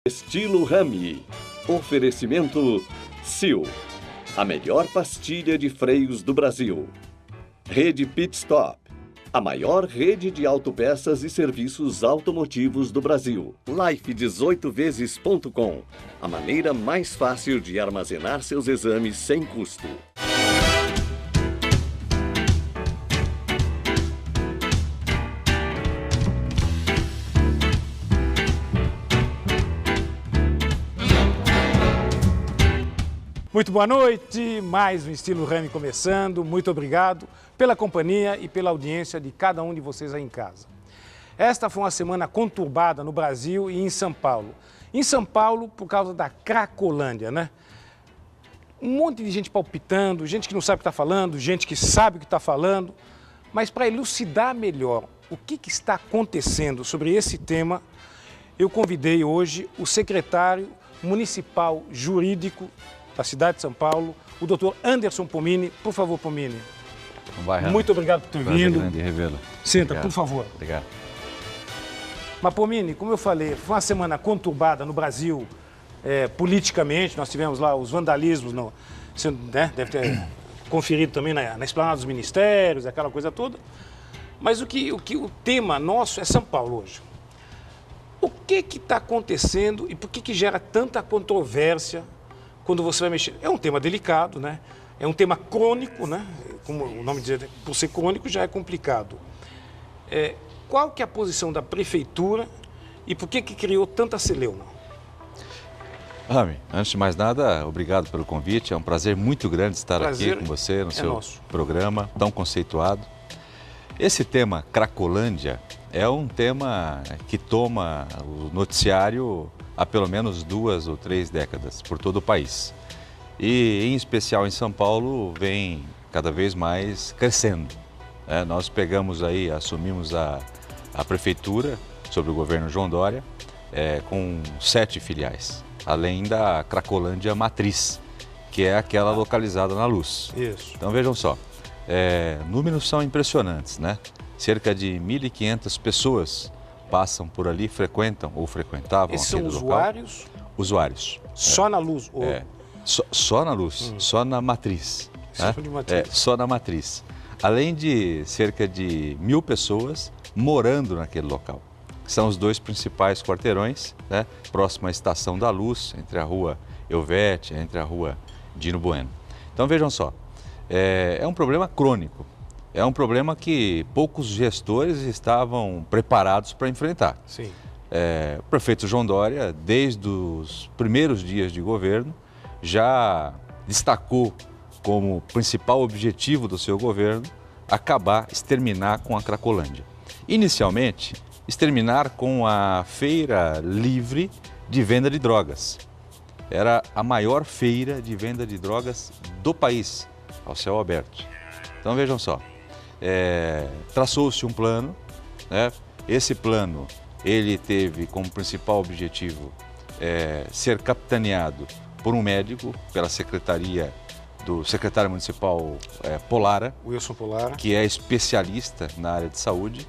Estilo Rami. Oferecimento Sil, a melhor pastilha de freios do Brasil. Rede Pit Stop, a maior rede de autopeças e serviços automotivos do Brasil. Life18vezes.com, a maneira mais fácil de armazenar seus exames sem custo. Muito boa noite, mais um Estilo Rami começando. Muito obrigado pela companhia e pela audiência de cada um de vocês aí em casa. Esta foi uma semana conturbada no Brasil e em São Paulo. Em São Paulo, por causa da Cracolândia, né? Um monte de gente palpitando, gente que não sabe o que está falando, gente que sabe o que está falando. Mas para elucidar melhor o que está acontecendo sobre esse tema, eu convidei hoje o secretário municipal jurídico da cidade de São Paulo, o doutor Anderson Pomini. Por favor, Pomini. Muito obrigado por ter vindo. Grande, Revelo. Senta, Obrigado. por favor. Obrigado. Mas, Pomini, como eu falei, foi uma semana conturbada no Brasil, politicamente. Nós tivemos lá os vandalismos, você, né, deve ter conferido também na esplanada dos ministérios, aquela coisa toda. Mas o tema nosso é São Paulo hoje. O que está acontecendo e por que gera tanta controvérsia quando você vai mexer? É um tema delicado, né? É um tema crônico, né? Como o nome diz, por ser crônico já é complicado. Qual que é a posição da prefeitura e por que criou tanta celeuma? Rami, antes de mais nada, obrigado pelo convite. É um prazer muito grande estar aqui com você no seu programa tão conceituado. Esse tema Cracolândia é um tema que toma o noticiário há pelo menos 2 ou 3 décadas por todo o país. E, em especial em São Paulo, vem cada vez mais crescendo. Nós assumimos a prefeitura, sob o governo João Dória, com 7 filiais, além da Cracolândia Matriz, que é aquela localizada na Luz. Isso. Então, vejam só, números são impressionantes, né? Cerca de 1.500 pessoas passam por ali, frequentam ou frequentavam Esses aquele são local. Usuários? Usuários. Só na Luz? Ou... Só na Luz, só na Matriz. Só de Matriz. Só na Matriz. Além de cerca de 1.000 pessoas morando naquele local. São os 2 principais quarteirões, né? Próximo à Estação da Luz, entre a rua Elvete, entre a rua Dino Bueno. Então vejam só, é um problema crônico. É um problema que poucos gestores estavam preparados para enfrentar. Sim. O prefeito João Dória, desde os primeiros dias de governo, já destacou como principal objetivo do seu governo exterminar com a Cracolândia. Inicialmente, exterminar com a feira livre de venda de drogas. Era a maior feira de venda de drogas do país, ao céu aberto. Então vejam só. Traçou-se um plano, né? Esse plano ele teve como principal objetivo ser capitaneado por um médico, pela secretaria do secretário municipal Polara, Wilson Polara, que é especialista na área de saúde,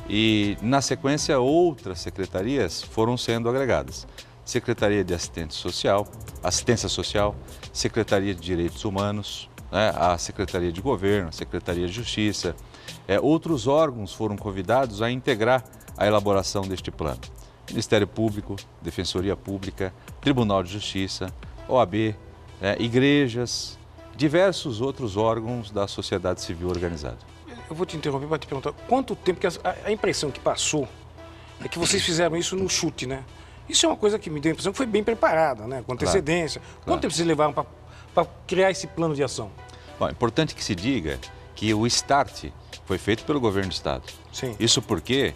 e na sequência outras secretarias foram sendo agregadas. Secretaria de Assistência Social, Secretaria de Direitos Humanos, né, a Secretaria de Governo, a Secretaria de Justiça. Outros órgãos foram convidados a integrar a elaboração deste plano. Ministério Público, Defensoria Pública, Tribunal de Justiça, OAB, igrejas, diversos outros órgãos da sociedade civil organizada. Eu vou te interromper para te perguntar, quanto tempo, porque a impressão que passou é que vocês fizeram isso no chute, né? Isso é uma coisa que me deu a impressão que foi bem preparada, né? Com antecedência. Quanto tempo vocês levaram para criar esse plano de ação? Bom, é importante que se diga que o start foi feito pelo governo do estado. Sim. Isso porque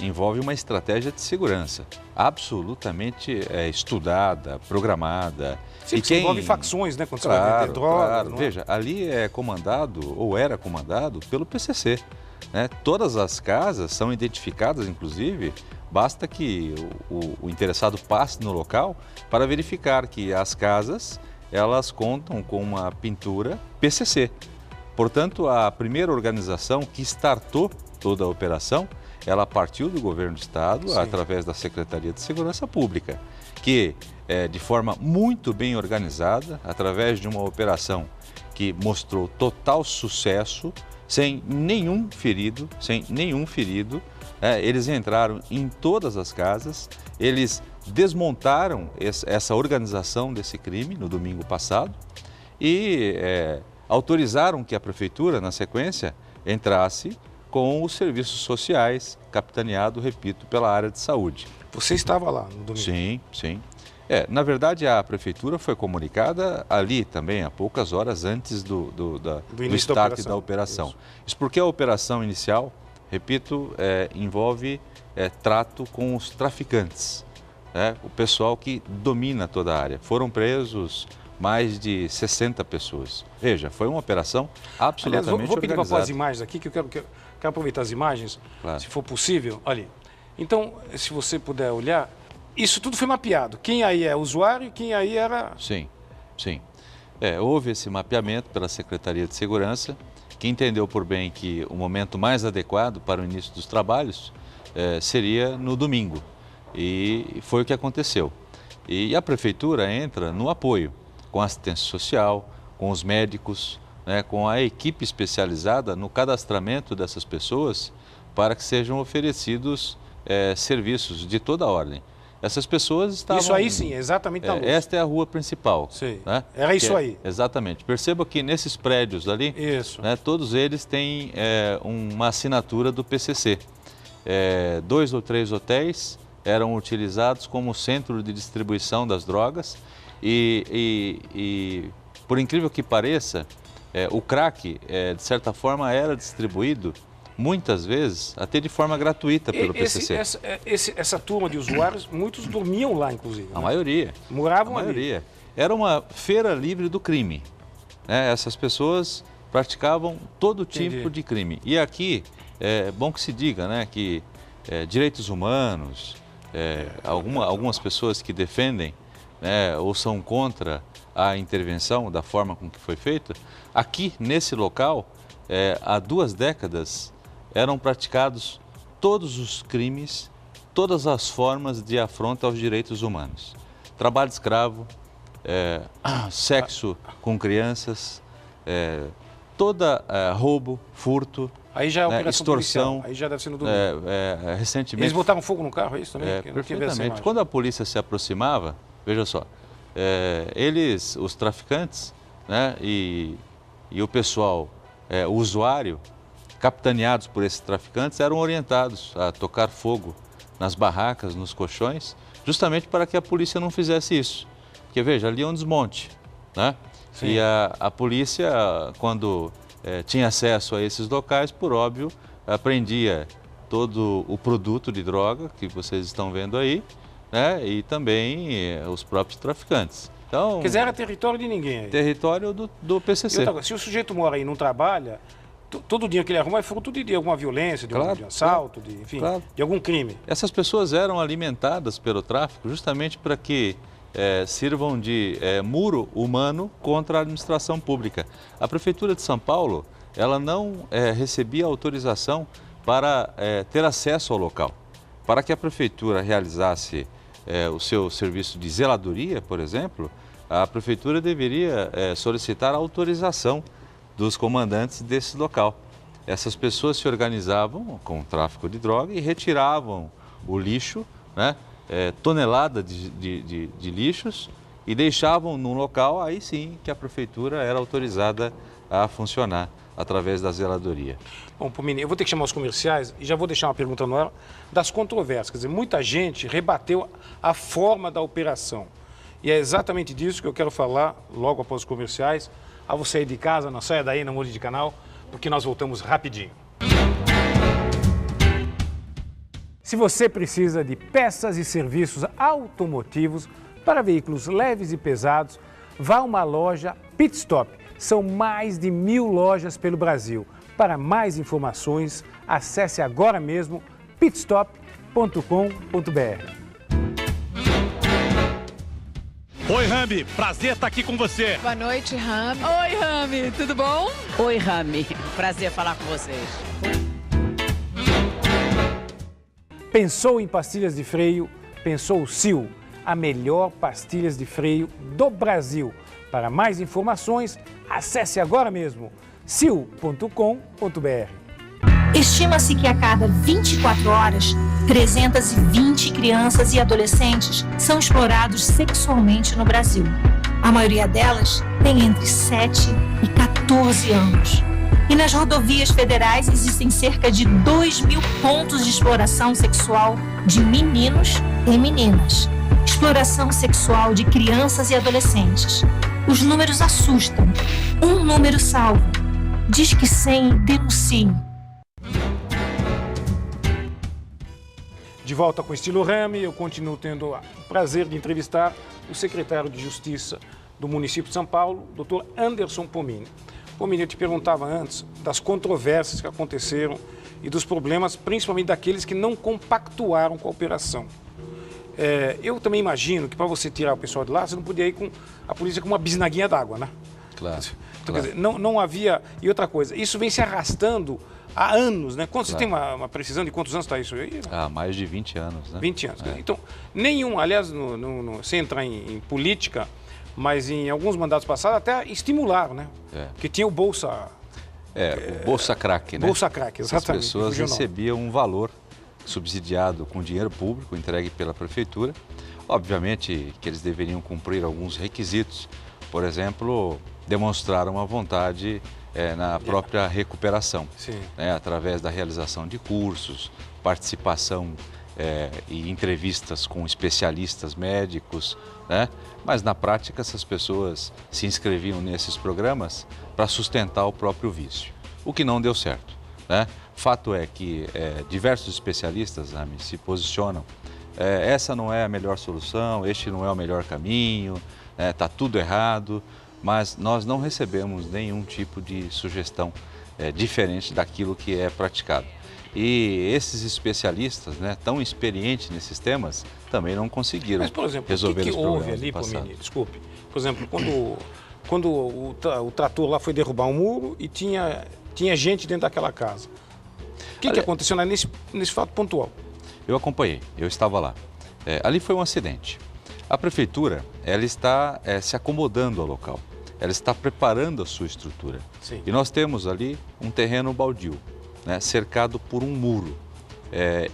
envolve uma estratégia de segurança absolutamente estudada, programada. Sim, e envolve facções, né? Quando você vai vender drogas. Claro. Veja, ali é comandado, ou era comandado, pelo PCC. Né? Todas as casas são identificadas, inclusive, basta que o interessado passe no local para verificar que as casas elas contam com uma pintura PCC. Portanto, a primeira organização que startou toda a operação ela partiu do governo do Estado, sim, através da Secretaria de Segurança Pública, que, de forma muito bem organizada, através de uma operação que mostrou total sucesso, sem nenhum ferido, eles entraram em todas as casas, eles desmontaram essa organização desse crime no domingo passado e autorizaram que a Prefeitura, na sequência, entrasse com os serviços sociais, capitaneado, repito, pela área de saúde. Você estava lá no domingo? Sim, sim. Na verdade, a Prefeitura foi comunicada ali também, há poucas horas antes do start da operação. Isso porque a operação inicial, repito, envolve trato com os traficantes, o pessoal que domina toda a área. Foram presos mais de 60 pessoas. Veja, foi uma operação absolutamente organizada. Vou pedir para pôr as imagens aqui, que eu quero aproveitar as imagens, claro, se for possível. Ali. Então, se você puder olhar, isso tudo foi mapeado. Quem aí é usuário e quem aí era... Sim, sim. Houve esse mapeamento pela Secretaria de Segurança, que entendeu por bem que o momento mais adequado para o início dos trabalhos seria no domingo. E foi o que aconteceu. E a Prefeitura entra no apoio, com a assistência social, com os médicos, com a equipe especializada no cadastramento dessas pessoas para que sejam oferecidos serviços de toda a ordem. Essas pessoas estavam... Isso aí sim, exatamente na luz. Esta é a rua principal. Sim, era isso aí. Exatamente. Perceba que nesses prédios ali, todos eles têm uma assinatura do PCC. 2 ou 3 hotéis eram utilizados como centro de distribuição das drogas e por incrível que pareça, o crack, de certa forma, era distribuído muitas vezes até de forma gratuita pelo PCC. Essa turma de usuários, muitos dormiam lá, inclusive. A maioria. Moravam ali. A maioria. Era uma feira livre do crime. Essas pessoas praticavam todo tipo de crime. E aqui, é bom que se diga, que direitos humanos, algumas pessoas que defendem ou são contra a intervenção da forma com que foi feita, aqui nesse local, há 2 décadas, eram praticados todos os crimes, todas as formas de afronta aos direitos humanos. Trabalho escravo, sexo com crianças, roubo, furto, aí já é extorsão. Aí já deve ser no domingo. Recentemente... Eles botaram fogo no carro, é isso também? Perfeitamente. Quando a polícia se aproximava, veja só, os traficantes e o pessoal, o usuário, capitaneados por esses traficantes, eram orientados a tocar fogo nas barracas, nos colchões, justamente para que a polícia não fizesse isso. Porque, veja, ali é um desmonte, E a polícia, quando tinha acesso a esses locais, por óbvio, apreendia todo o produto de droga que vocês estão vendo aí, e também os próprios traficantes. Então, quer dizer, era território de ninguém aí. Território do PCC. Se o sujeito mora aí e não trabalha, todo dia que ele arruma é fruto de alguma violência, de um assalto, de algum crime. Essas pessoas eram alimentadas pelo tráfico justamente para que sirvam de muro humano contra a administração pública. A Prefeitura de São Paulo, ela não recebia autorização para ter acesso ao local. Para que a Prefeitura realizasse o seu serviço de zeladoria, por exemplo, a Prefeitura deveria solicitar a autorização dos comandantes desse local. Essas pessoas se organizavam com o tráfico de droga e retiravam o lixo, tonelada de lixos, e deixavam num local, aí sim que a Prefeitura era autorizada a funcionar através da zeladoria. Bom, Pomini, eu vou ter que chamar os comerciais e já vou deixar uma pergunta no ar das controvérsias. Quer dizer, muita gente rebateu a forma da operação. E é exatamente disso que eu quero falar logo após os comerciais. A você aí de casa, não saia daí, não mude de canal, porque nós voltamos rapidinho. Se você precisa de peças e serviços automotivos para veículos leves e pesados, vá a uma loja Pit Stop. São mais de 1000 lojas pelo Brasil. Para mais informações, acesse agora mesmo pitstop.com.br. Oi, Rami, prazer estar aqui com você. Boa noite, Rami. Oi, Rami, tudo bom? Oi, Rami, prazer falar com vocês. Pensou em pastilhas de freio? Pensou Sil, a melhor pastilhas de freio do Brasil. Para mais informações, acesse agora mesmo sil.com.br. Estima-se que a cada 24 horas, 320 crianças e adolescentes são explorados sexualmente no Brasil. A maioria delas tem entre 7 e 14 anos. E nas rodovias federais existem cerca de 2.000 pontos de exploração sexual de meninos e meninas. Exploração sexual de crianças e adolescentes. Os números assustam. Um número salva. Disque 100 denuncie. De volta com o Estilo Rami, eu continuo tendo o prazer de entrevistar o secretário de Justiça do município de São Paulo, Dr. Anderson Pomini. Pomini, eu te perguntava antes das controvérsias que aconteceram e dos problemas, principalmente daqueles que não compactuaram com a operação. Eu também imagino que para você tirar o pessoal de lá, você não podia ir com a polícia com uma bisnaguinha d'água, né? Claro. Então, quer dizer, não havia... E outra coisa, isso vem se arrastando há anos, né? Quando você tem uma precisão de quantos anos está isso aí? Há mais de 20 anos, né? 20 anos. Então, nenhum, aliás, sem entrar em política, mas em alguns mandatos passados até estimularam, né? Porque tinha o Bolsa... o Bolsa Crack, né? Bolsa Crack, exatamente. As pessoas recebiam um valor subsidiado com dinheiro público entregue pela prefeitura. Obviamente que eles deveriam cumprir alguns requisitos. Por exemplo, demonstrar uma vontade na própria recuperação, né? Através da realização de cursos, participação e entrevistas com especialistas médicos, né? Mas na prática essas pessoas se inscreviam nesses programas para sustentar o próprio vício, o que não deu certo, né? Fato é que diversos especialistas, Rami, se posicionam, essa não é a melhor solução, este não é o melhor caminho, está tudo errado, mas nós não recebemos nenhum tipo de sugestão diferente daquilo que é praticado. E esses especialistas, né, tão experientes nesses temas, também não conseguiram resolver os problemas. Mas, por exemplo, o que houve ali, Pomini? Desculpe. Por exemplo, quando o trator lá foi derrubar um muro e tinha gente dentro daquela casa. O que aconteceu nesse fato pontual? Eu acompanhei, eu estava lá. Ali foi um acidente. A prefeitura, ela está se acomodando ao local. Ela está preparando a sua estrutura. Sim. E nós temos ali um terreno baldio, né, cercado por um muro.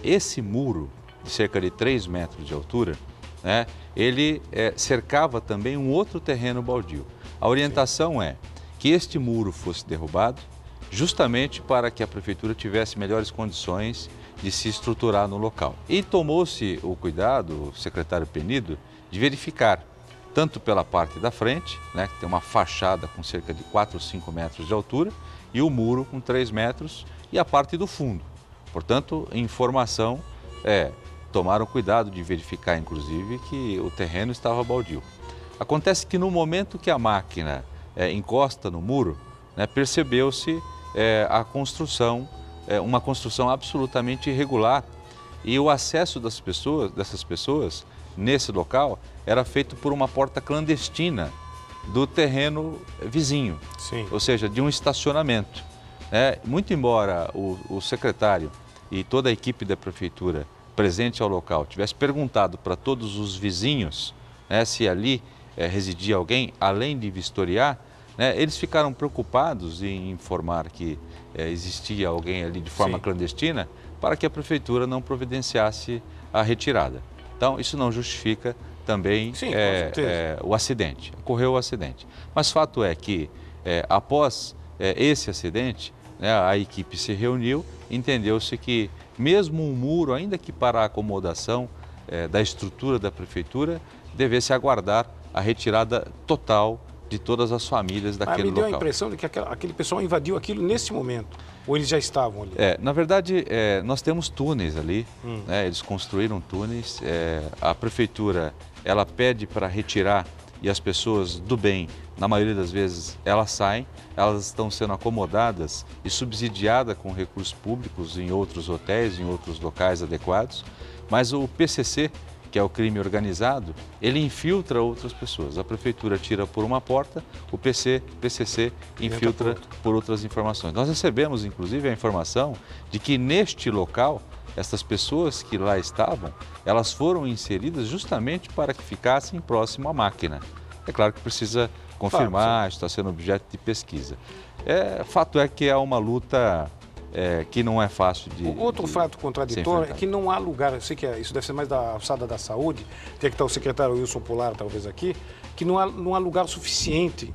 Esse muro, de cerca de 3 metros de altura, né, ele cercava também um outro terreno baldio. A orientação é que este muro fosse derrubado, justamente para que a prefeitura tivesse melhores condições de se estruturar no local. E tomou-se o cuidado, o secretário Penido, de verificar, tanto pela parte da frente, né, que tem uma fachada com cerca de 4 ou 5 metros de altura, e o muro com 3 metros, e a parte do fundo. Portanto, informação, tomaram cuidado de verificar, inclusive, que o terreno estava baldio. Acontece que no momento que a máquina encosta no muro, né, percebeu-se a construção, uma construção absolutamente irregular, e o acesso dessas pessoas nesse local era feito por uma porta clandestina do terreno vizinho, ou seja, de um estacionamento. Muito embora o secretário e toda a equipe da prefeitura presente ao local tivesse perguntado para todos os vizinhos, né, se ali residia alguém, além de vistoriar, né, eles ficaram preocupados em informar que existia alguém ali de forma clandestina para que a prefeitura não providenciasse a retirada. Então, isso não justifica também o acidente. Ocorreu o acidente. Mas fato é que, após esse acidente, né, a equipe se reuniu, entendeu-se que mesmo um muro, ainda que para a acomodação da estrutura da prefeitura, devesse aguardar a retirada total de todas as famílias daquele local. Me deu a impressão de que aquele pessoal invadiu aquilo nesse momento, ou eles já estavam ali? Na verdade, nós temos túneis ali, né, eles construíram túneis, a prefeitura ela pede para retirar e as pessoas do bem, na maioria das vezes, elas saem, elas estão sendo acomodadas e subsidiadas com recursos públicos em outros hotéis, em outros locais adequados, mas o PCC, que é o crime organizado, ele infiltra outras pessoas. A prefeitura tira por uma porta, o PCC infiltra por outras informações. Nós recebemos, inclusive, a informação de que neste local Essas pessoas que lá estavam, elas foram inseridas justamente para que ficassem próximo à máquina. É claro que precisa confirmar, está sendo objeto de pesquisa. Fato é que é uma luta que não é fácil de... Outro fato contraditório é que não há lugar, eu sei que isso deve ser mais da alçada da saúde, tem que estar o secretário Wilson Polar talvez aqui, que não há lugar suficiente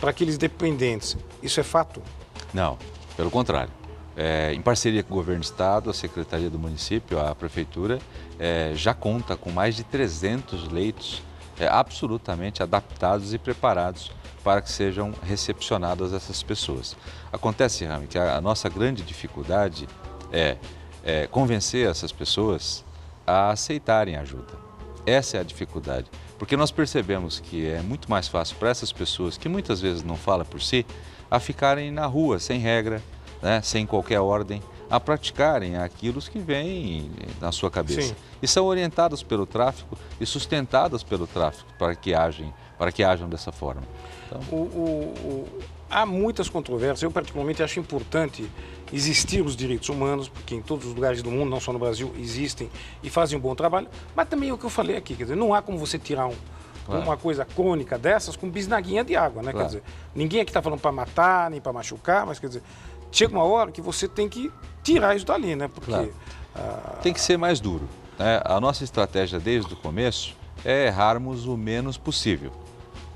para aqueles dependentes. Isso é fato? Não, pelo contrário. Em parceria com o Governo do Estado, a Secretaria do Município, a Prefeitura, já conta com mais de 300 leitos absolutamente adaptados e preparados para que sejam recepcionadas essas pessoas. Acontece, Rami, que a nossa grande dificuldade é convencer essas pessoas a aceitarem a ajuda. Essa é a dificuldade, porque nós percebemos que é muito mais fácil para essas pessoas, que muitas vezes não falam por si, a ficarem na rua, sem regra, né, sem qualquer ordem, a praticarem aquilo que vem na sua cabeça. Sim. E são orientados pelo tráfico e sustentadas pelo tráfico para que ajam dessa forma. Então... Há muitas controvérsias. Eu particularmente acho importante existir os direitos humanos, porque em todos os lugares do mundo, não só no Brasil, existem e fazem um bom trabalho. Mas também é o que eu falei aqui, quer dizer, não há como você tirar uma coisa crônica dessas com bisnaguinha de água, né? Claro. Quer dizer, ninguém aqui está falando para matar, nem para machucar, mas quer dizer, chega uma hora que você tem que tirar isso dali, né? Porque... Claro. Tem que ser mais duro, né? A nossa estratégia desde o começo é errarmos o menos possível.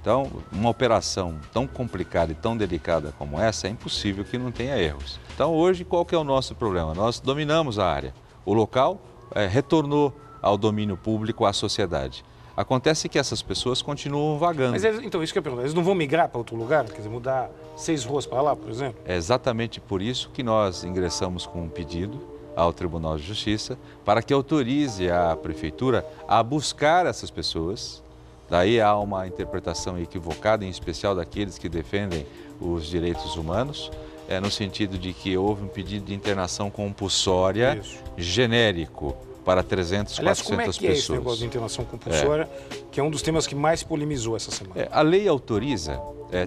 Então, uma operação tão complicada e tão delicada como essa, é impossível que não tenha erros. Então, hoje, qual que é o nosso problema? Nós dominamos a área. O local retornou ao domínio público, à sociedade. Acontece que essas pessoas continuam vagando. Mas então, isso que eu pergunto, eles não vão migrar para outro lugar? Quer dizer, mudar 6 ruas para lá, por exemplo? É exatamente por isso que nós ingressamos com um pedido ao Tribunal de Justiça para que autorize a Prefeitura a buscar essas pessoas. Daí há uma interpretação equivocada, em especial daqueles que defendem os direitos humanos, no sentido de que houve um pedido de internação compulsória genérico para 300, Aliás, 400 como é que pessoas. É esse negócio de internação compulsória, que é um dos temas que mais polemizou essa semana? A lei autoriza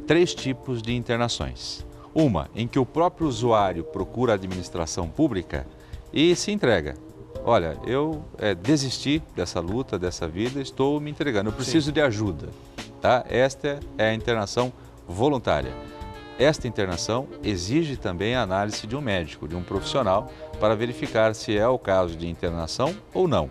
3 tipos de internações. Uma, em que o próprio usuário procura a administração pública e se entrega. Olha, eu desisti dessa luta, dessa vida, estou me entregando, eu preciso de ajuda. Tá? Esta é a internação voluntária. Esta internação exige também a análise de um médico, de um profissional, para verificar se é o caso de internação ou não.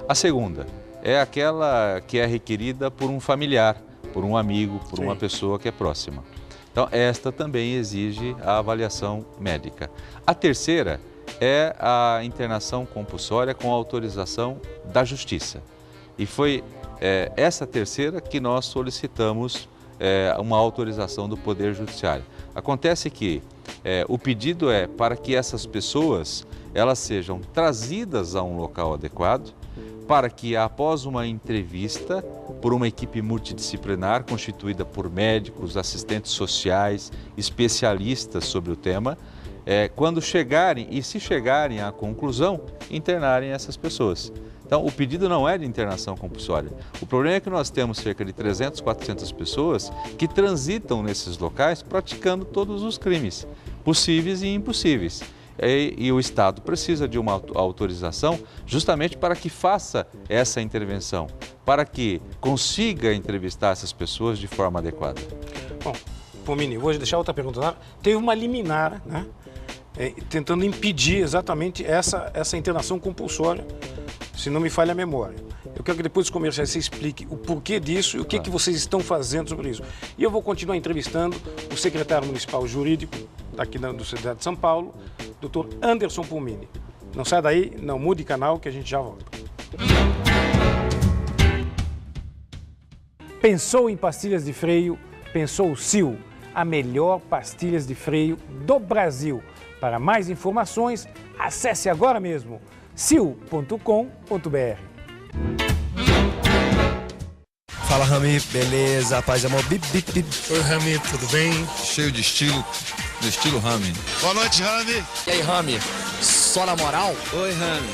A segunda é aquela que é requerida por um familiar, por um amigo, por uma pessoa que é próxima. Então, esta também exige a avaliação médica. A terceira é a internação compulsória com autorização da Justiça. E foi essa terceira que nós solicitamos uma autorização do Poder Judiciário. Acontece que o pedido é para que essas pessoas elas sejam trazidas a um local adequado, para que após uma entrevista por uma equipe multidisciplinar constituída por médicos, assistentes sociais, especialistas sobre o tema, quando chegarem e se chegarem à conclusão, internarem essas pessoas. Então, o pedido não é de internação compulsória. O problema é que nós temos cerca de 300, 400 pessoas que transitam nesses locais praticando todos os crimes, possíveis e impossíveis. E o Estado precisa de uma autorização justamente para que faça essa intervenção, para que consiga entrevistar essas pessoas de forma adequada. Bom, Pomini, vou deixar outra pergunta. Teve uma liminar, né? Tentando impedir exatamente essa internação compulsória, se não me falha a memória. Eu quero que depois dos comerciais você explique o porquê disso e o que vocês estão fazendo sobre isso. E eu vou continuar entrevistando o secretário municipal jurídico daqui do cidade de São Paulo, Dr. Anderson Pomini. Não sai daí, não mude de canal que a gente já volta. Pensou em pastilhas de freio? Pensou o Sil, a melhor pastilhas de freio do Brasil. Para mais informações, acesse agora mesmo sil.com.br. Fala, Rami, beleza? Paz e amor, bip, bip, bip. Oi, Rami, tudo bem? Cheio de estilo, do estilo Rami. Boa noite, Rami. E aí, Rami, só na moral? Oi, Rami.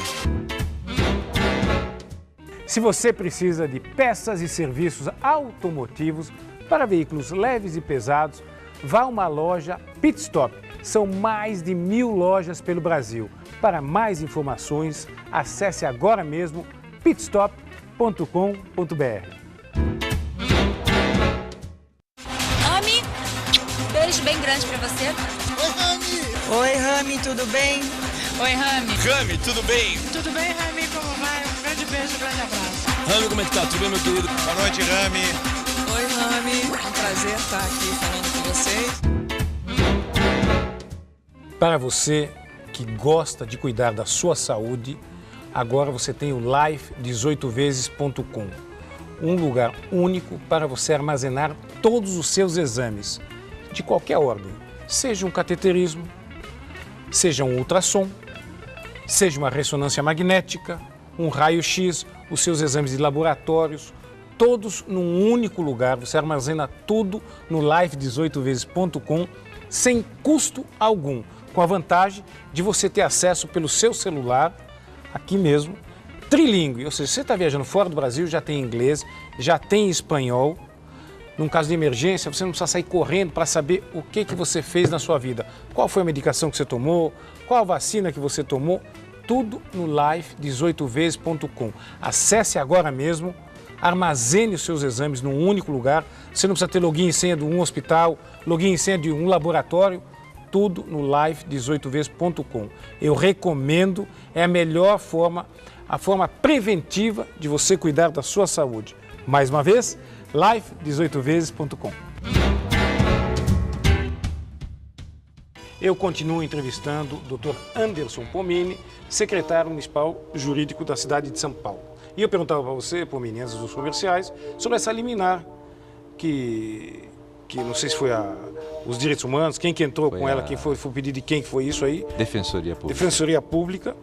Se você precisa de peças e serviços automotivos para veículos leves e pesados, vá a uma loja Pit Stop. São mais de 1000 lojas pelo Brasil. Para mais informações, acesse agora mesmo pitstop.com.br. Rami, beijo bem grande pra você. Oi, Rami! Oi, Rami, tudo bem? Oi, Rami. Rami, tudo bem? Tudo bem, Rami? Como vai? Um grande beijo, um grande abraço. Rami, como é que tá? Tudo bem, meu querido? Boa noite, Rami. Oi, Rami. Um prazer estar aqui falando com vocês. Para você que gosta de cuidar da sua saúde, agora você tem o life18vezes.com, um lugar único para você armazenar todos os seus exames, de qualquer ordem, seja um cateterismo, seja um ultrassom, seja uma ressonância magnética, um raio-x, os seus exames de laboratórios, todos num único lugar. Você armazena tudo no life18vezes.com sem custo algum, com a vantagem de você ter acesso pelo seu celular, aqui mesmo, trilingue, ou seja, você está viajando fora do Brasil, já tem inglês, já tem espanhol. Num caso de emergência, você não precisa sair correndo para saber o que você fez na sua vida. Qual foi a medicação que você tomou, qual a vacina que você tomou, tudo no life18vezes.com. Acesse agora mesmo, armazene os seus exames num único lugar. Você não precisa ter login e senha de um hospital, login e senha de um laboratório, tudo no life18vezes.com. Eu recomendo, é a melhor forma, a forma preventiva de você cuidar da sua saúde. Mais uma vez, life18vezes.com. Eu continuo entrevistando o Dr. Anderson Pomini, secretário municipal jurídico da cidade de São Paulo. E eu perguntava para você, Pomini, antes dos comerciais, sobre essa liminar que não sei se foi os direitos humanos, quem que entrou com ela, quem foi o pedido de quem que foi isso aí? Defensoria Pública. Defensoria Pública,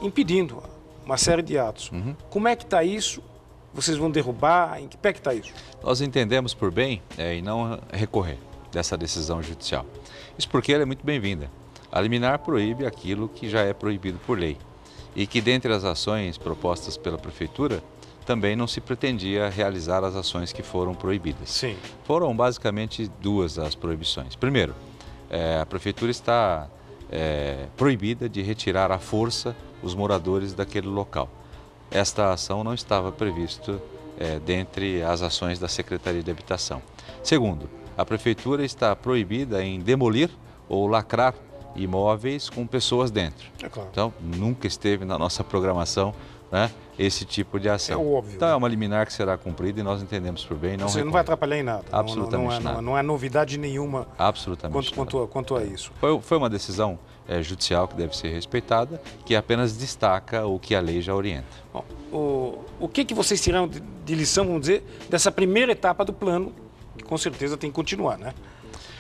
impedindo uma série de atos. Como é que está isso? Vocês vão derrubar? Em que pé que está isso? Nós entendemos por bem em não recorrer dessa decisão judicial. Isso porque ela é muito bem-vinda. A liminar proíbe aquilo que já é proibido por lei e que, dentre as ações propostas pela Prefeitura, também não se pretendia realizar as ações que foram proibidas. Sim. Foram basicamente duas as proibições. Primeiro, a Prefeitura está proibida de retirar à força os moradores daquele local. Esta ação não estava prevista dentre as ações da Secretaria de Habitação. Segundo, a Prefeitura está proibida em demolir ou lacrar imóveis com pessoas dentro. É claro. Então, nunca esteve na nossa programação, né, esse tipo de ação. É óbvio. Então, é uma liminar que será cumprida e nós entendemos por bem. Você não vai atrapalhar em nada. Absolutamente nada. Não é novidade nenhuma quanto a isso. Foi uma decisão judicial que deve ser respeitada, que apenas destaca o que a lei já orienta. Bom, o que vocês tiraram de lição, vamos dizer, dessa primeira etapa do plano, que com certeza tem que continuar, né?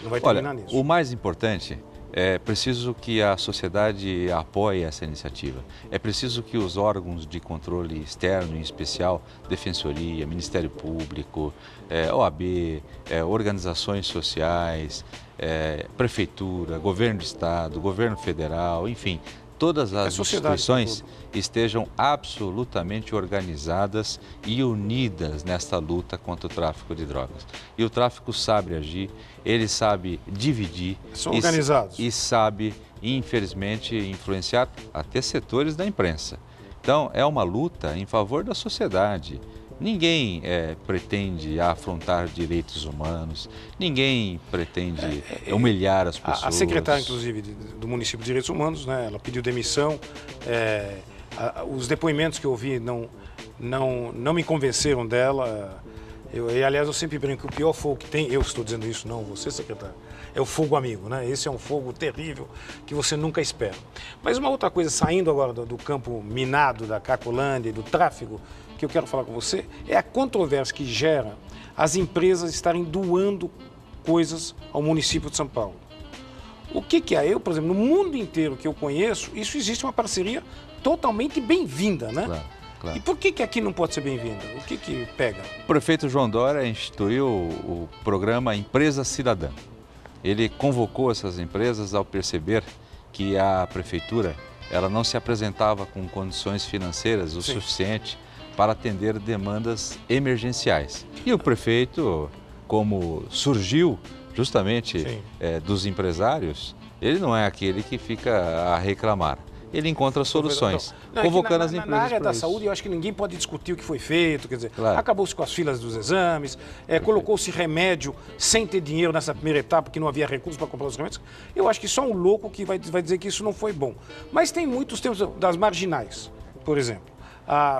Não vai terminar nisso. O mais importante é preciso que a sociedade apoie essa iniciativa. É preciso que os órgãos de controle externo, em especial Defensoria, Ministério Público, OAB, organizações sociais, Prefeitura, Governo do Estado, Governo Federal, enfim, todas as instituições estejam absolutamente organizadas e unidas nesta luta contra o tráfico de drogas. E o tráfico sabe agir, ele sabe dividir. São organizados. E sabe, infelizmente, influenciar até setores da imprensa. Então, é uma luta em favor da sociedade. Ninguém pretende afrontar direitos humanos, ninguém pretende humilhar as pessoas. A secretária, inclusive, do município de Direitos Humanos, né, ela pediu demissão. Os depoimentos que eu ouvi não me convenceram dela. Aliás, eu sempre brinco que o pior fogo que tem, eu estou dizendo isso, não você, secretário, é o fogo amigo, né? Esse é um fogo terrível que você nunca espera. Mas uma outra coisa, saindo agora do campo minado da Cracolândia e do tráfego, que eu quero falar com você, é a controvérsia que gera as empresas estarem doando coisas ao município de São Paulo. O que é? Eu, por exemplo, no mundo inteiro que eu conheço, isso existe uma parceria totalmente bem-vinda, né? Claro. E por que aqui não pode ser bem-vinda? O que pega? O prefeito João Dória instituiu o programa Empresa Cidadã. Ele convocou essas empresas ao perceber que a prefeitura ela não se apresentava com condições financeiras o suficiente para atender demandas emergenciais. E o prefeito, como surgiu justamente dos empresários, ele não é aquele que fica a reclamar. Ele encontra soluções, convocando as empresas. Na área da isso. saúde, eu acho que ninguém pode discutir o que foi feito, quer dizer, Claro. acabou-se com as filas dos exames, colocou-se remédio sem ter dinheiro nessa primeira etapa, porque não havia recursos para comprar os remédios. Eu acho que só um louco que vai dizer que isso não foi bom. Mas tem muitos temas das marginais, por exemplo.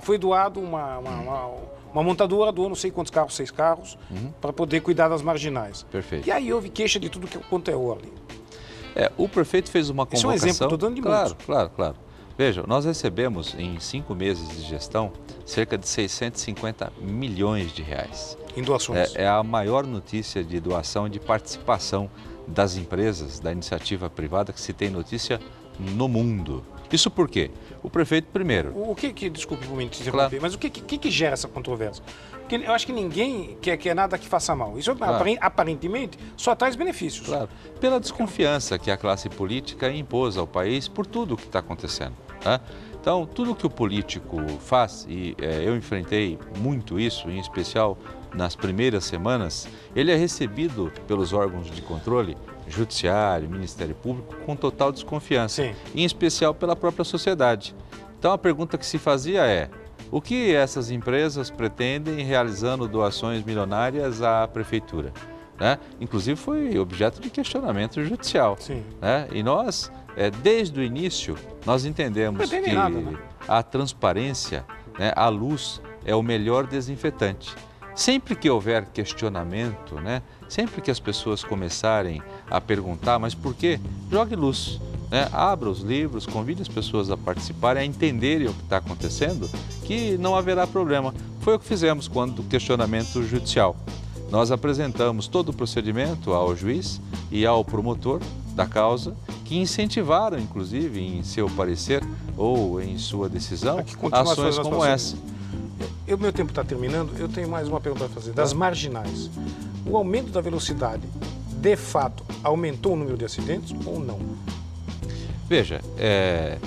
Foi doado uma montadora, doou não sei quantos carros, 6 carros, para poder cuidar das marginais. Perfeito. E aí houve queixa de tudo quanto é ordem. O prefeito fez uma convocação... Esse é um exemplo, estou dando de muitos. Claro. Veja, nós recebemos em 5 meses de gestão cerca de 650 milhões de reais. Em doações. É a maior notícia de doação e de participação das empresas, da iniciativa privada que se tem notícia no mundo. Isso por quê? O prefeito primeiro... Desculpe por me interromper, claro. Mas o que gera essa controvérsia? Porque eu acho que ninguém quer nada que faça mal. Isso, claro. Aparentemente, só traz benefícios. Claro. Pela desconfiança que a classe política impôs ao país por tudo o que está acontecendo. Tá? Então, tudo que o político faz, e eu enfrentei muito isso, em especial nas primeiras semanas, ele é recebido pelos órgãos de controle, Judiciário, Ministério Público, com total desconfiança, Sim. Em especial pela própria sociedade. Então, a pergunta que se fazia é: o que essas empresas pretendem realizando doações milionárias à prefeitura? Né? Inclusive, foi objeto de questionamento judicial. Sim. Né? E nós, desde o início, nós entendemos que nada, né? a transparência, né, a luz, é o melhor desinfetante. Sempre que houver questionamento, né, sempre que as pessoas começarem a perguntar, mas por quê? Jogue luz, né? Abra os livros, convide as pessoas a participarem, a entenderem o que está acontecendo, que não haverá problema. Foi o que fizemos quando do questionamento judicial. Nós apresentamos todo o procedimento ao juiz e ao promotor da causa, que incentivaram, inclusive, em seu parecer ou em sua decisão, ações como essa. Meu tempo está terminando, eu tenho mais uma pergunta a fazer. Das marginais, o aumento da velocidade, de fato, aumentou o número de acidentes ou não? Veja,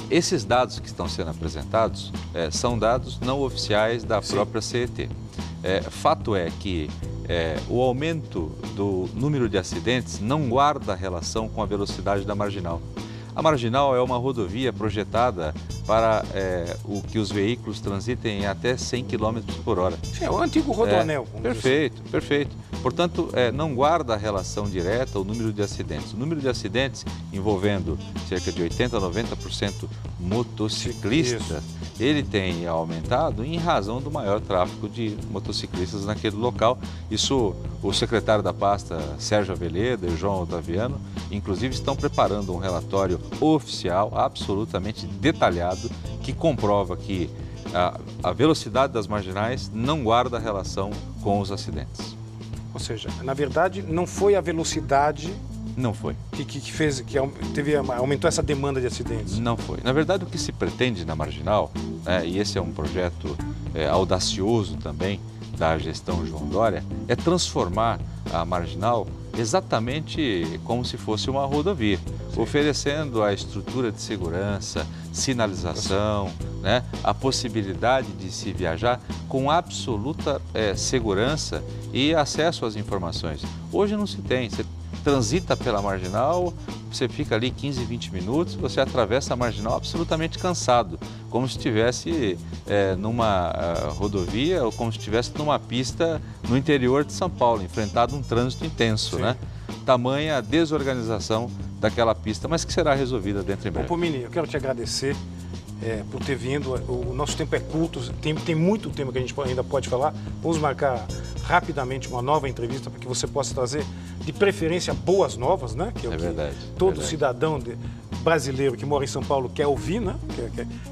esses dados que estão sendo apresentados são dados não oficiais da própria CET. Fato é que o aumento do número de acidentes não guarda relação com a velocidade da marginal. A marginal é uma rodovia projetada para que os veículos transitem até 100 km por hora. É o antigo rodoanel. Perfeito. Portanto, não guarda relação direta o número de acidentes. O número de acidentes envolvendo cerca de 80% a 90% motociclistas, ele tem aumentado em razão do maior tráfego de motociclistas naquele local. Isso, o secretário da pasta, Sérgio Aveleda e o João Otaviano, inclusive estão preparando um relatório oficial, absolutamente detalhado, que comprova que a velocidade das marginais não guarda relação com os acidentes. Ou seja, na verdade, não foi a velocidade... Não foi. Que aumentou essa demanda de acidentes? Não foi. Na verdade, o que se pretende na marginal, e esse é um projeto audacioso também da gestão João Dória, é transformar a marginal exatamente como se fosse uma rodovia, oferecendo a estrutura de segurança, sinalização, né, a possibilidade de se viajar com absoluta segurança e acesso às informações. Hoje não se tem. Você transita pela marginal, você fica ali 15, 20 minutos, você atravessa a marginal absolutamente cansado, como se estivesse numa rodovia ou como se estivesse numa pista no interior de São Paulo, enfrentado um trânsito intenso, né? Tamanha desorganização daquela pista, mas que será resolvida dentro em breve. Pomini, eu quero te agradecer por ter vindo. O nosso tempo é curto, tem muito tempo que a gente ainda pode falar. Vamos marcar rapidamente uma nova entrevista para que você possa trazer, de preferência, boas novas, né? Que é o que verdade. Todo cidadão brasileiro que mora em São Paulo quer ouvir, né?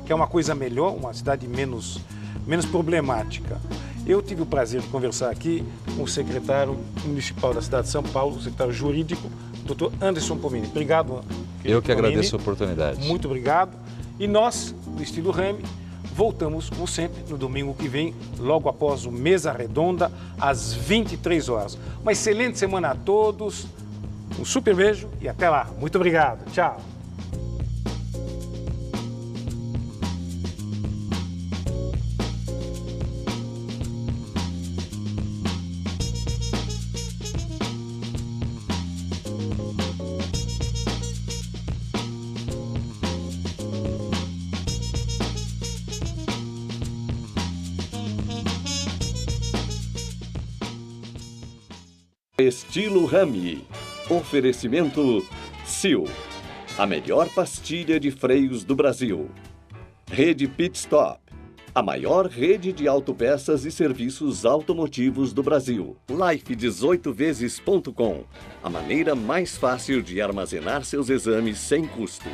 Que é uma coisa melhor, uma cidade menos problemática. Eu tive o prazer de conversar aqui com o secretário municipal da cidade de São Paulo, o secretário jurídico, Dr. Anderson Pomini. Obrigado. Eu que agradeço a oportunidade. Muito obrigado. E nós, do Estilo Remy, voltamos, como sempre, no domingo que vem, logo após o Mesa Redonda, às 23 horas. Uma excelente semana a todos, um super beijo e até lá. Muito obrigado. Tchau. Estilo Rami. Oferecimento Sil, a melhor pastilha de freios do Brasil. Rede Pit Stop, a maior rede de autopeças e serviços automotivos do Brasil. Life18vezes.com, a maneira mais fácil de armazenar seus exames sem custo.